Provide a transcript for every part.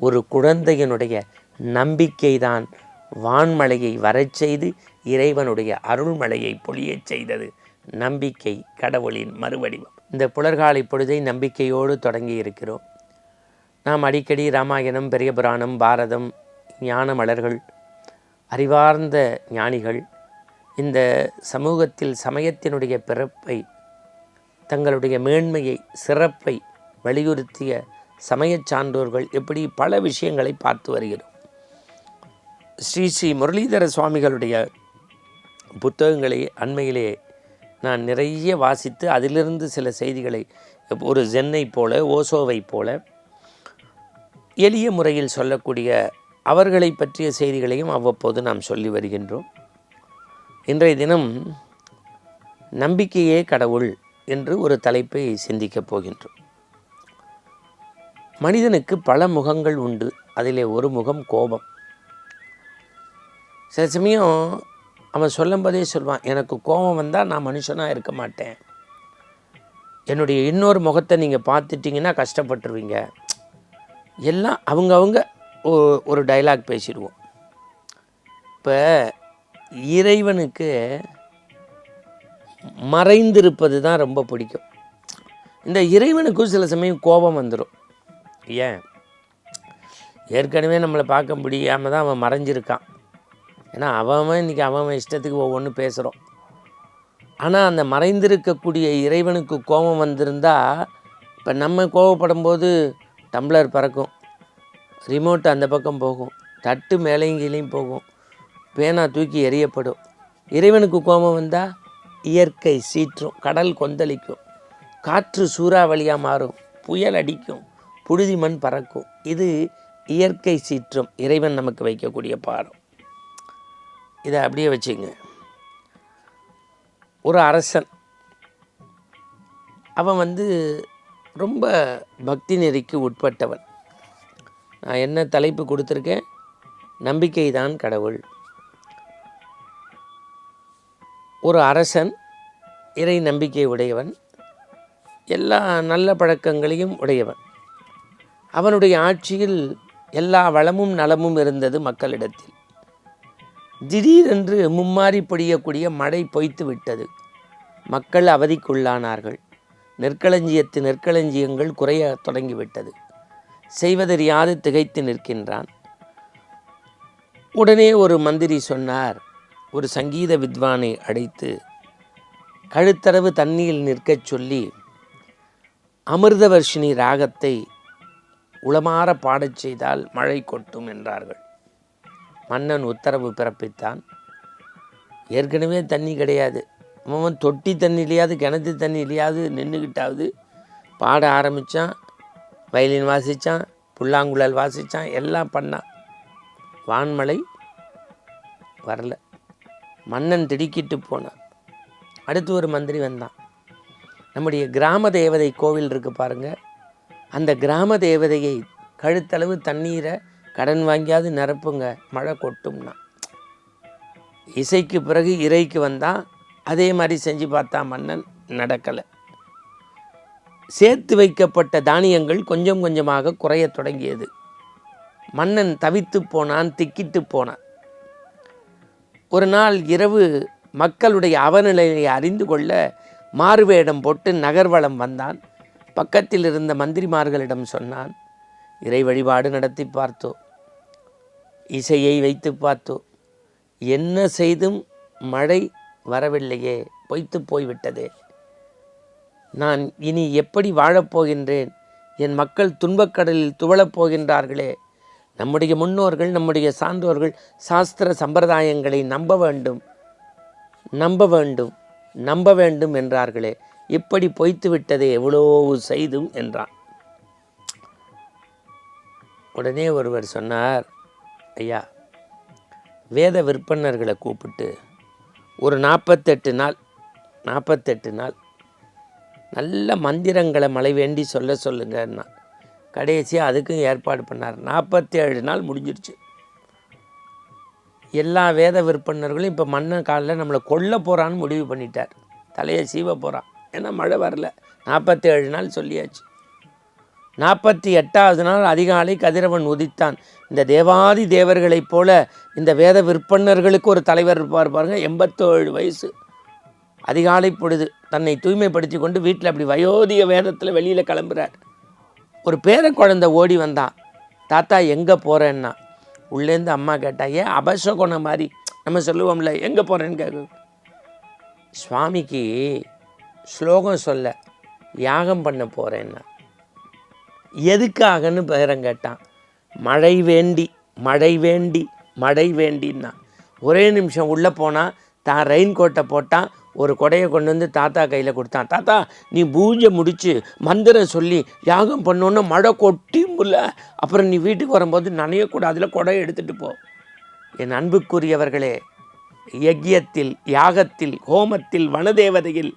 ஒரு குழந்தையினுடைய நம்பிக்கைதான் வான்மழையை வரச் செய்து இறைவனுடைய அருள்மழையை பொழியச் செய்தது. நம்பிக்கை கடவுளின் மறுவடிவம். இந்த புலர்காலை பொழுதை நம்பிக்கையோடு தொடங்கி இருக்கிறோம். நாம் அடிக்கடி ராமாயணம், பெரிய புராணம், பாரதம், ஞான மலர்கள், அறிவார்ந்த ஞானிகள் இந்த சமூகத்தில் சமயத்தினுடைய பிறப்பை, தங்களுடைய மேன்மையை, சிறப்பை வலியுறுத்திய சமயச் சான்றோர்கள் எப்படி பல விஷயங்களை பார்த்து வருகிறோம். ஸ்ரீ ஸ்ரீ முரளிதர சுவாமிகளுடைய புத்தகங்களை அண்மையிலே நான் நிறைய வாசித்து அதிலிருந்து சில செய்திகளை ஒரு ஜென்னை போல, ஓசோவை போல எளிய முறையில் சொல்லக்கூடிய அவர்களை பற்றிய செய்திகளையும் அவ்வப்போது நாம் சொல்லி வருகின்றோம். இன்றைய தினம் நம்பிக்கையே கடவுள் என்று ஒரு தலைப்பை சிந்திக்கப் போகின்றோம். மனிதனுக்கு பல முகங்கள் உண்டு. அதிலே ஒரு முகம் கோபம். சில சமயம் அவன் சொல்லும்போதே சொல்வான், எனக்கு கோபம் வந்தால் நான் மனுஷனாக இருக்க மாட்டேன், என்னுடைய இன்னொரு முகத்தை நீங்கள் பார்த்துட்டிங்கன்னா கஷ்டப்பட்டுருவீங்க. எல்லாம் அவங்கவுங்க ஒரு டைலாக் பேசிடுவோம். இப்போ இறைவனுக்கு மறைந்திருப்பது தான் ரொம்ப பிடிக்கும். இந்த இறைவனுக்கும் சில சமயம் கோபம் வந்துடும். ஏன்? ஏற்கனவே நம்மளை பார்க்க முடியாமல் தான் அவன் மறைஞ்சிருக்கான். ஏன்னா அவன் இன்றைக்கி அவன் இஷ்டத்துக்கு ஒவ்வொன்று பேசுகிறோம். ஆனால் அந்த மறைந்திருக்கக்கூடிய இறைவனுக்கு கோபம் வந்திருந்தால், இப்போ நம்ம கோபப்படும் போது டம்ளர் பறக்கும், ரிமோட் அந்த பக்கம் போகும், தட்டு மேலையும் கீழையும் போகும், பேனா தூக்கி எறியப்படும். இறைவனுக்கு கோபம் வந்தால் இயற்கை சீற்றும், கடல் கொந்தளிக்கும், காற்று சூறாவளியாக மாறும், புயல் அடிக்கும், புழுதி மண் பறக்கும். இது இயற்கை சீற்றம், இறைவன் நமக்கு வைக்கக்கூடிய பாடம். இதை அப்படியே வச்சுங்க. ஒரு அரசன், அவன் ரொம்ப பக்தி நெறிக்கு உட்பட்டவன். நான் என்ன தலைப்பு கொடுத்துருக்கேன்? நம்பிக்கை தான் கடவுள். ஒரு அரசன் இறை நம்பிக்கை உடையவன், எல்லா நல்ல பழக்கங்களையும் உடையவன். அவனுடைய ஆட்சியில் எல்லா வளமும் நலமும் இருந்தது மக்களிடத்தில். திடீரென்று மும்மாறி பொழியக்கூடிய மழை பொய்த்து விட்டது. மக்கள் அவதிக்குள்ளானார்கள். நெற்களஞ்சியங்கள் குறைய தொடங்கிவிட்டது. செய்வதறியாது திகைத்து நிற்கின்றான். உடனே ஒரு மந்திரி சொன்னார், ஒரு சங்கீத வித்வானை அழைத்து கழுத்தளவு தண்ணீரில் நிற்கச் சொல்லி அமிர்தவர்ஷினி ராகத்தை உளமாற பாடச் செய்தால் மழை கொட்டும் என்றார்கள். மன்னன் உத்தரவு பிறப்பித்தான். ஏற்கனவே தண்ணி கிடையாது. அவன் தொட்டி தண்ணிலையாவது கிணத்து தண்ணிலையாவது நின்றுக்கிட்டாவது பாட ஆரம்பித்தான். வயலின் வாசித்தான், புல்லாங்குழல் வாசித்தான், எல்லாம் பண்ணான். வான்மழை வரல. மன்னன் திடுக்கிட்டு போனான். அடுத்து ஒரு மந்திரி வந்தான். நம்முடைய கிராம தேவதை கோவில் இருக்குது பாருங்கள், அந்த கிராம தேவதையை கழுத்தளவு தண்ணீரை கடன் வாங்கியாவது நிரப்புங்க, மழை கொட்டும்னா. இசைக்கு பிறகு இறைக்கு வந்தான். அதே மாதிரி செஞ்சு பார்த்தா மன்னன், நடக்கலை. சேர்த்து வைக்கப்பட்ட தானியங்கள் கொஞ்சம் கொஞ்சமாக குறைய தொடங்கியது. மன்னன் தவித்து போனான், திக்கிட்டு போனான். ஒரு நாள் இரவு மக்களுடைய அவநிலையை அறிந்து கொள்ள மாறுவேடம் போட்டு நகர்வலம் வந்தான். பக்கத்தில் இருந்த மந்திரிமார்களிடம் சொன்னான், இறை வழிபாடு நடத்தி பார்த்தோம், இசையை வைத்து பார்த்தோம், என்ன செய்தும் மழை வரவில்லையே, பொய்த்து போய்விட்டதே. நான் இனி எப்படி வாழப்போகின்றேன்? என் மக்கள் துன்பக்கடலில் துவளப் போகின்றார்களே. நம்முடைய முன்னோர்கள், நம்முடைய சான்றோர்கள் சாஸ்திர சம்பிரதாயங்களை நம்ப வேண்டும் நம்ப வேண்டும் என்றார்களே, இப்படி பொய்த்து விட்டதே, எவ்வளோ செய்தும் என்றான். உடனே ஒருவர் சொன்னார், ஐயா, வேத விற்பனர்களை கூப்பிட்டு ஒரு 48 நாள் நல்ல மந்திரங்களை மழை வேண்டி சொல்லுங்கன்னா. கடைசியாக அதுக்கும் ஏற்பாடு பண்ணார். 47 நாள் முடிஞ்சிருச்சு. எல்லா வேத விற்பனர்களும் இப்போ மன்னன் காலில் நம்மளை கொல்ல போகிறான்னு முடிவு பண்ணிட்டார். தலையை சீவ போகிறான். ஏன்னா மழை வரல. 47 நாள் சொல்லியாச்சு. 48வது நாள் அதிகாலை கதிரவன் உதித்தான். இந்த தேவாதி தேவர்களைப் போல இந்த வேத விற்பன்னர்களுக்கு ஒரு தலைவர் இருப்பார் பாருங்க. 87 வயசு, அதிகாலை பொழுது தன்னை தூய்மைப்படுத்தி கொண்டு வீட்டில் அப்படி வயோதிக வேதத்தில் வெளியில் கிளம்புறார். ஒரு பேர குழந்தை ஓடி வந்தான். தாத்தா எங்கே போகிறேன்னா, உள்ளேருந்து அம்மா கேட்டா, ஏன் அபசகுணம் மாதிரி நம்ம சொல்லுவோம்ல, எங்கே போகிறேன்னு கேட்க. சுவாமிக்கு ஸ்லோகம் சொல்ல யாகம் பண்ண போகிறேன்னா. எதுக்காகன்னு பேரன் கேட்டான். மழை வேண்டி மழை வேண்டி மழை வேண்டின்னா. ஒரே நிமிஷம் உள்ளே போனால் தான் ரெயின் கோட்டை போட்டான், ஒரு கொடையை கொண்டு வந்து தாத்தா கையில் கொடுத்தான். தாத்தா நீ பூஜை முடித்து மந்திரம் சொல்லி யாகம் பண்ணோன்னா மழை கொட்டியும்ல, அப்புறம் நீ வீட்டுக்கு வரும்போது நனையக்கூடாதுல, கொடையை எடுத்துகிட்டு போ. என் அன்புக்குரியவர்களே, யஜ்யத்தில், யாகத்தில், ஹோமத்தில், வனதேவதையில்,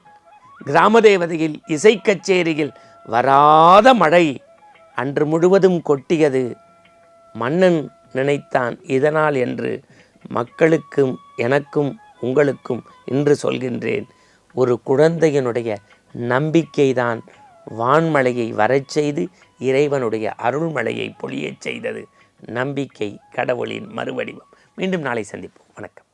கிராம தேவதையில், இசை கச்சேரியில் வராத மழை அன்று முழுவதும் கொட்டியது. மன்னன் நினைத்தான் இதனால் என்று. மக்களுக்கும் எனக்கும் உங்களுக்கும் இன்று சொல்கின்றேன், ஒரு குழந்தையினுடைய நம்பிக்கைதான் வான்மழையை வரச் செய்து இறைவனுடைய அருள்மழையை பொழியச் செய்தது. நம்பிக்கை கடவுளின் மறுவடிவம். மீண்டும் நாளை சந்திப்போம். வணக்கம்.